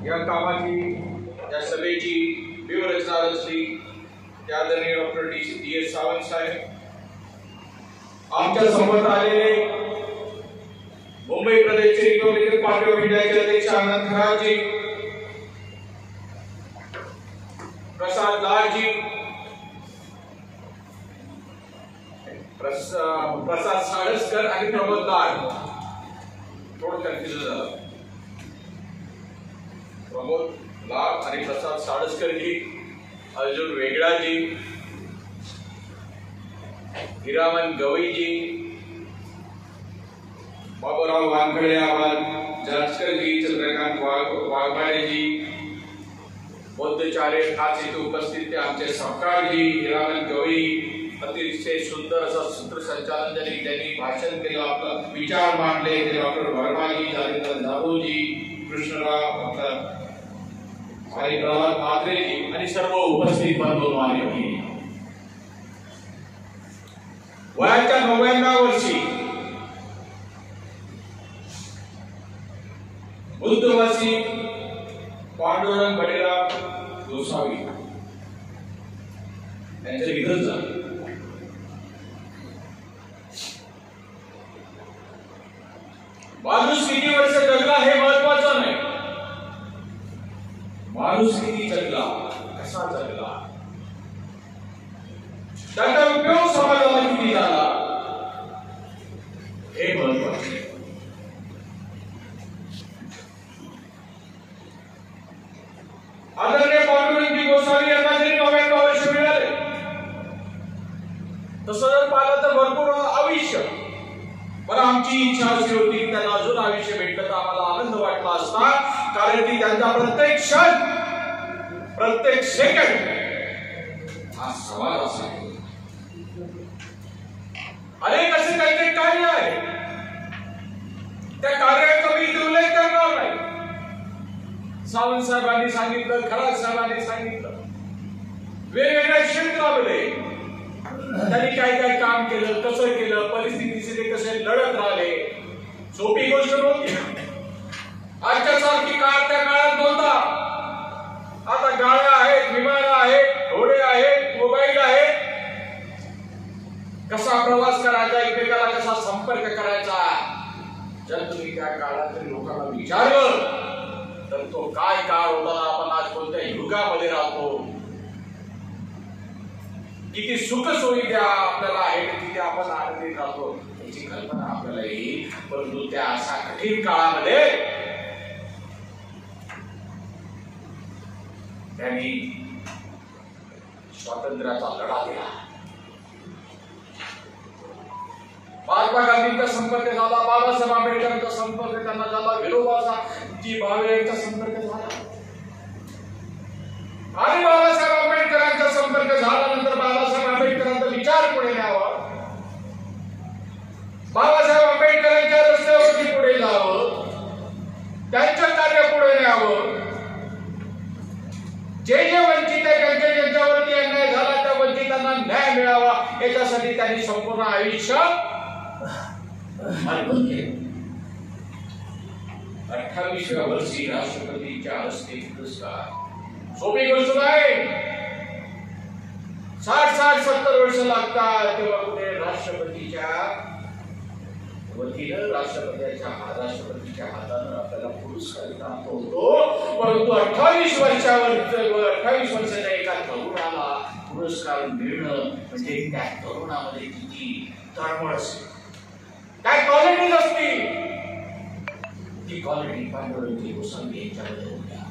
या कामाची या सभेची व्यूहरचना रचली त्या आदरणीय डॉक्टर डी.एस. सावंत साहेब, आमच्या समोर आलेले मुंबई प्रदेशचे रिपब्लिकन पार्टी ऑफ इंडियाचे अध्यक्ष आनंद खराजी, प्रसाद लालजी, प्रसाद साळसकर आणि प्रमोद लाल, थोडं कन्फ्युजन झालं, प्रमोद लाल आणि प्रसाद साळसकर जी, अर्जुन वेगळाजी, हिरामन गवईजी, बाबूराव वानखडे आवाज, जाजकरजी, चंद्रकांत वाघमारेजी, बौद्धचार्य खास इथे उपस्थित आमचे सपकाळजी, हिरामन गवई, अतिशय सुंदर असं सूत्रसंचालन त्यांनी भाषण केलं, आपलं विचार मांडले ते डॉक्टर वर्माजी, जालिंदर जाधवजी, कृष्णराव आणि प्रभात म्हात्रेजी आणि सर्व उपस्थित बंधू मान्यवरी. वयाच्या 90व्या वर्षी बुद्धवासी पांडुरंग बळीराम गोसावी यांचे निधन झाले. माणूस किती वर्ष जगला हे महत्वाचं नाही, माणूस किती जगला, कसा जगला, त्याचा उपयोग समाजाला किती झाला हे महत्वाचे. आदरणीय पांडुरंगजी गोसावी यांना जरी 90 वर्ष मिळाले, तसं जर पाहिलं तर भरपूर आयुष्य, पण आमची इच्छा अशी होती की त्यांना अजून आयुष्य भेटलं तर आम्हाला आनंद वाटला असता, कारण की त्यांचा प्रत्येक क्षण, प्रत्येक सेकंड हा सवाल असा आहे. अनेक असे काही कार्य आहे, त्या कार्याचा मी इथे उल्लेख करणार नाही. सावंत साहेबांनी सांगितलं, खरात साहेबांनी सांगितलं, वेगवेगळ्या क्षेत्रामध्ये त्यांनी काय काय काम केलं, कसं केलं, परिस्थितीशी ते कसे लढत राहिले. सोपी गोष्ट नव्हती. आजच्या सारखी काळ त्या काळात नव्हता. आता गाड्या आहेत, विमानं आहेत, घोडे आहेत, मोबाईल आहेत. कसा प्रवास करायचा, एकमेकाला कसा संपर्क करायचा, जर तुम्ही त्या काळात लोकांना विचारलं तर तो काय काळ होता, आपण आज कोणत्या युगामध्ये राहतो, किती सुख सुविधा आपल्याला आहे, तिथे आपण आनंदित राहतो याची कल्पना आपल्याला येईल. परंतु त्या अशा कठीण काळामध्ये त्यांनी स्वातंत्र्याचा लढा दिला. महात्मा गांधींचा संपर्क झाला, बाबासाहेब आंबेडकरांचा संपर्क त्यांना झाला, विनोबाजी भावे यांचा संपर्क झाला आणि बाबासाहेब आंबेडकरांचा संपर्क झाल्यानंतर बाबासाहेब आंबेडकरांचा विचार पुढे न्यावा, बाबासाहेब आंबेडकरांच्या रस्त्यावरती पुढे जावं, त्यांचं कार्य पुढे न्यावं. जे जे वंचित आहे, ज्यांच्यावरती अन्याय झाला त्या वंचितांना न्याय मिळावा याच्यासाठी त्यांनी संपूर्ण आयुष्य अर्पण केलं. 28व्या वर्षी राष्ट्रपतींच्या हस्ते पुरस्कार, सोपी गोष्ट नाही. 60-70 वर्ष लागतात तेव्हा कुठे राष्ट्रपतीच्या वतीनं राष्ट्रपतीच्या हातानं आपल्याला पुरस्कार प्राप्त होतो. परंतु 28 वर्षाच्या एका तरुणाला पुरस्कार मिळणं म्हणजे त्या तरुणामध्ये किती तळमळ असते, काय क्वालिटीज असती, ती क्वालिटी पांडुरंग गोसावी यांच्यामध्ये होत्या.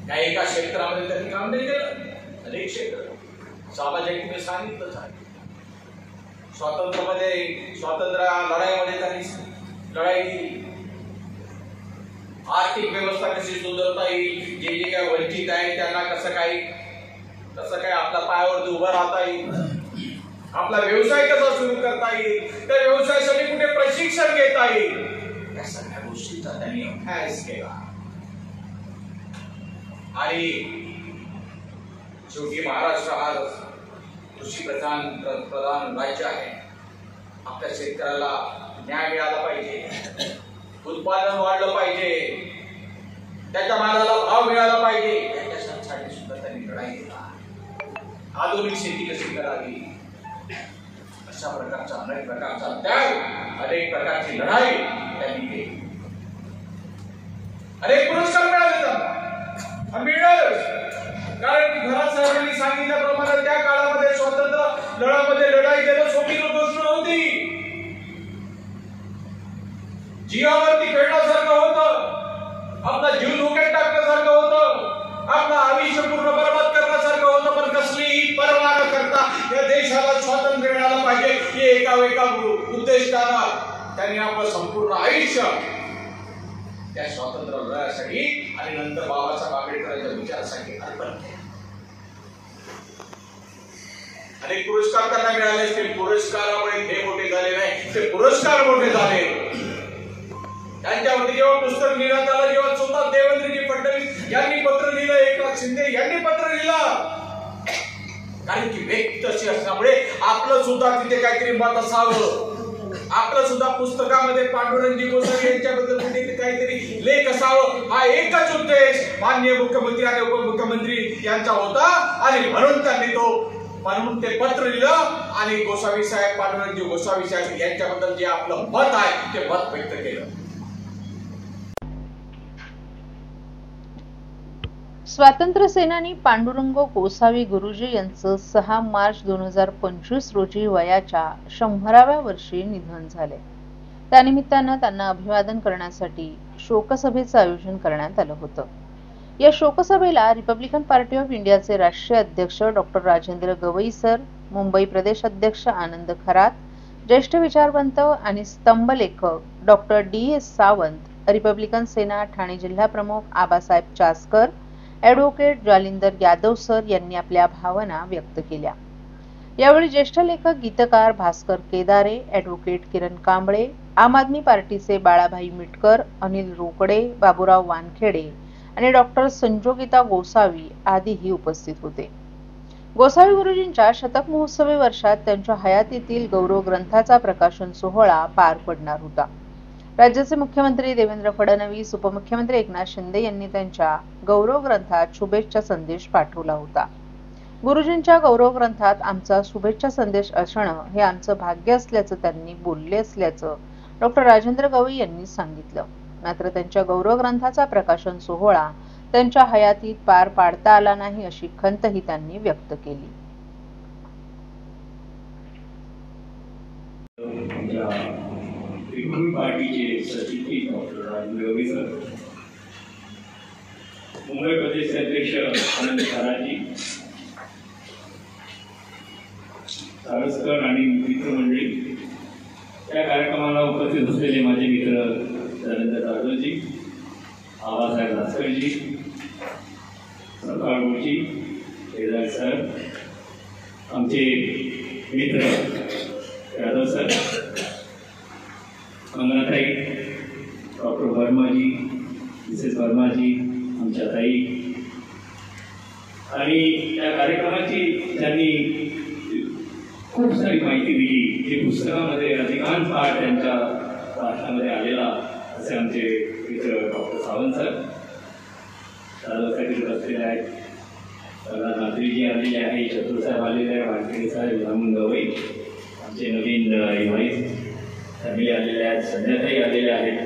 त्या एका क्षेत्रामध्ये त्यांनी काम नाही केलं, अनेक क्षेत्र सामाजिक मी सांगितलंच आहे. स्वातंत्र्य लढाईमध्ये त्यांनी लढाई दिली. आर्थिक व्यवस्था कशी सुधारता येईल, जे जे काही वंचित आहेत त्यांना कसं काय आपल्या पायावरती उभं राहता येईल, आपला व्यवसाय कसा सुरू करता येईल, त्या व्यवसायासाठी कुठे प्रशिक्षण घेता येईल, या सगळ्या गोष्टीचा त्यांनी अभ्यास केला. आणि शेवटी महाराष्ट्र हा कृषी प्रधान राज्य आहे. आपल्या शेतकऱ्याला न्याय मिळाला पाहिजे, उत्पादन वाढलं पाहिजे, त्याच्या मालाला भाव मिळाला पाहिजे याच्यासाठी सुद्धा त्यांनी लढाई दिला. आधुनिक शेती कशी करावी अशा प्रकारचा अनेक प्रकारचा त्याग, अनेक प्रकारची लढाई त्यांनी केली. अनेक पुरस्कार मिळाले त्यांना, मिळालंच. कारण घरात साहेबांनी सांगितल्याप्रमाणे त्या काळामध्ये स्वातंत्र्य लढामध्ये लढाई देणं सोपी गोष्ट नव्हती. जीवावरती खेळण्यासारखं होतं, आपला जीव धोक्यात टाकण्यासारखं होतं, आपलं आयुष्य पूर्ण बरबाद करण्यासारखं होतं. पण कसलीही पर्वा न करता या देशाला स्वातंत्र्य मिळालं पाहिजे हे एका उद्देशानं त्यांनी आपलं संपूर्ण आयुष्य त्या स्वातंत्र्य लढ्यासाठी आणि नंतर बाबासाहेब आंबेडकरांच्या विचारासाठी अर्पण केलं. अनेक पुरस्कार त्यांना मिळाले असतील. पुरस्कारामुळे हे मोठे झाले नाही, ते पुरस्कार मोठे झाले. त्यांच्यावरती जेव्हा पुस्तक लिहिण्यात आलं, जेव्हा स्वतः देवेंद्रजी फडणवीस यांनी पत्र लिहिलं, एकनाथ शिंदे यांनी पत्र लिहिलं, कारण की व्यक्ती अशी असल्यामुळे आपलं सुद्धा तिथे काहीतरी मत असावं, आपलं सुद्धा पुस्तकामध्ये पांडुरंगजी गोसावी यांच्याबद्दल कुठे काहीतरी लेख असावं, हा एकच उद्देश माननीय मुख्यमंत्री आणि उपमुख्यमंत्री यांचा होता. आणि म्हणून ते पत्र लिहिलं आणि गोसावी साहेब, पांडुरंगजी गोसावी साहेब यांच्याबद्दल जे आपलं मत आहे ते मत व्यक्त केलं. स्वातंत्र्य सेनानी पांडुरंग गोसावी गुरुजी यांचं 6 मार्च 2025 रोजी वयाच्या 100व्या वर्षी निधन झाले. त्यानिमित्तानं त्यांना अभिवादन करण्यासाठी शोकसभेचं आयोजन करण्यात आलं होतं. या शोकसभेला रिपब्लिकन पार्टी ऑफ इंडियाचे राष्ट्रीय अध्यक्ष डॉक्टर राजेंद्र गवई सर, मुंबई प्रदेश अध्यक्ष आनंद खरात, ज्येष्ठ विचारवंत आणि स्तंभलेखक डॉक्टर DS सावंत, रिपब्लिकन सेना ठाणे जिल्हा प्रमुख आबासाहेब चासकर, ॲडव्होकेट जालिंदर यादव सर यांनी आपल्या भावना व्यक्त केल्या. यावेळी ज्येष्ठ लेखक गीतकार भास्कर केदारे, ॲडव्होकेट किरण कांबळे, आम आदमी पार्टीचे बाळाभाई मिटकर, अनिल रोकडे, बाबूराव वानखेडे आणि डॉक्टर संजोगिता गोसावी आदीही उपस्थित होते. गोसावी गुरुजींच्या शतक महोत्सवी वर्षात त्यांच्या हयातीतील गौरव ग्रंथाचा प्रकाशन सोहळा पार पडणार होता. राज्याचे मुख्यमंत्री देवेंद्र फडणवीस, उपमुख्यमंत्री एकनाथ शिंदे यांनी त्यांच्या गौरव ग्रंथात शुभेच्छा संदेश पाठवला होता. गुरुजींच्या गौरव ग्रंथात आमचा शुभेच्छा संदेश असणं हे आमचं भाग्य असल्याचं त्यांनी बोलले असल्याचं डॉक्टर राजेंद्र गवई यांनी सांगितलं. मात्र त्यांच्या गौरव ग्रंथाचा प्रकाशन सोहळा त्यांच्या हयातीत पार पाडता आला नाही अशी खंतही त्यांनी व्यक्त केली. पार्टीचे सचिव डॉक्टर राजेंद्र गवई सर, मुंबई प्रदेश अध्यक्ष आनंद खराजी, सारस्कर आणि मित्रमंडळी, त्या कार्यक्रमाला उपस्थित असलेले माझे मित्र नरेंद्र जाधवजी, आबासाहेब भास्करजी, सकाळ गुरुजी, केदार सर, आमचे मित्र यादव सर, मंगलाताई, डॉक्टर वर्माजी, मिसेस वर्माजी, आमच्या ताई, आणि त्या कार्यक्रमाची त्यांनी खूप सारी माहिती दिली, जी पुस्तकामध्ये अधिकांश पाठ त्यांच्या भाषणामध्ये आलेला, असे आमचे मित्र डॉक्टर सावंत सर, दादासाहेब बसलेले आहेत, नात्रीजी आलेले आहे, चतुरसाहेब आलेले आहे, वानखेडे साहेब, रामून गवई, आमचे नवीन रिवाईज फॅमिली आलेले आहेत, संध्याताई आलेले आहेत,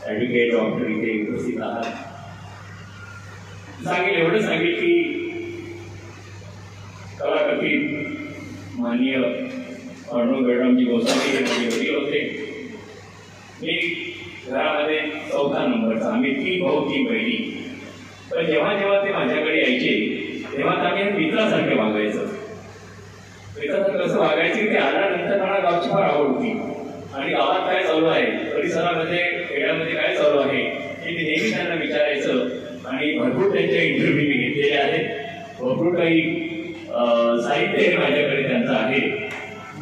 ॲडव्होकेट डॉक्टर इथे उपस्थित आहात. एवढं सांगेल की कलाकथित माननीय पांडुरंग गडरामजी गोसावी हे माझे वडील होते. मी घरामध्ये 4था नंबरचा, आम्ही 3 भाऊ 3 बहिणी. पण जेव्हा जेव्हा ते माझ्याकडे यायचे तेव्हा आम्ही मित्रासारखे वागायचं. मित्रासारखं कसं वागायचं की ते आल्यानंतर मला गावची फार आवड होती आणि गावात काय चालू आहे, परिसरामध्ये खेड्यामध्ये काय चालू आहे हे मी नेहमी त्यांना विचारायचं. आणि भरपूर त्यांचे इंटरव्ह्यू मी घेतलेले आहेत, भरपूर काही साहित्य माझ्याकडे त्यांचं आहे.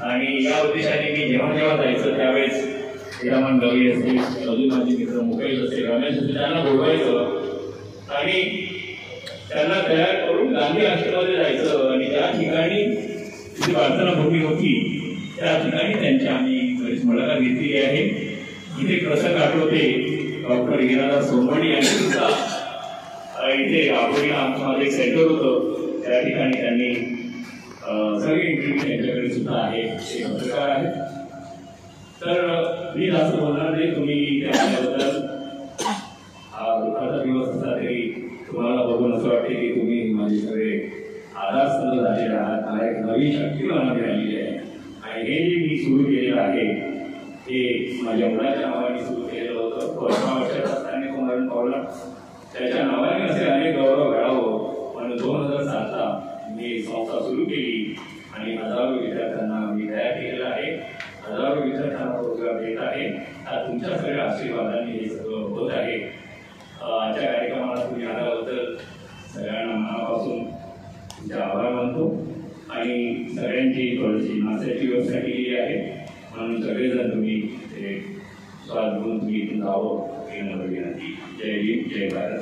आणि या उद्देशाने मी जेव्हा जेव्हा जायचं त्यावेळेस हिरामन गवई असतील, अजून माझे मित्र मुकेश असतील, रमेश असतील, त्यांना बोलवायचं आणि त्यांना तयार करून गांधी आश्रमामध्ये जायचं. आणि त्या ठिकाणी जी प्रार्थना भूमी होती त्या ठिकाणी त्यांची आम्ही बरीच मुलाखत घेतलेली आहे. इथे प्रसंग आठवते, डॉक्टर हिरादास सोनवणे यांनी सुद्धा इथे राबोलीला आमचं माझं एक सेंटर होतं, त्या ठिकाणी त्यांनी सगळे इंटरव्ह्यू त्यांच्याकडे सुद्धा आहे, ते पत्रकार आहेत. तर मी जास्त बोलणार नाही, तुम्ही त्याबद्दल हा दुःखाचा दिवस असला तरी तुम्हाला बघून असं वाटते की तुम्ही माझे सगळे आधारस्तंभ झालेले आहात, मला एक नवी शक्ती मला मिळालेली आहे. आणि हे जे मी सुरू केलेलं आहे हे माझ्या मुलाच्या नावाने सुरू केलेलं होतं. 12 वर्षाचा असताना तो मरण पावला. त्याच्या नावाने असे अनेक गौरव घडावं म्हणून 2007ला मी संस्था सुरू केली आणि हजारो विद्यार्थ्यांना मी तयार केलेलं आहे. हजारो विद्यार्थ्यांना रोजगार देत आहे. तुमच्या सगळ्या आशीर्वादाने हे सगळं होत आहे. आजच्या कार्यक्रमाला तुम्ही आल्याबद्दल सगळ्यांना मनापासून तुमचे आभार मानतो आणि सगळ्यांची थोडीशी नाश्त्याची व्यवस्था केलेली आहे म्हणून सगळेजण तुम्ही ते स्वाद घेऊन तुम्ही इथून जावं ही माझी विनंती. जय हिंद, जय भारत.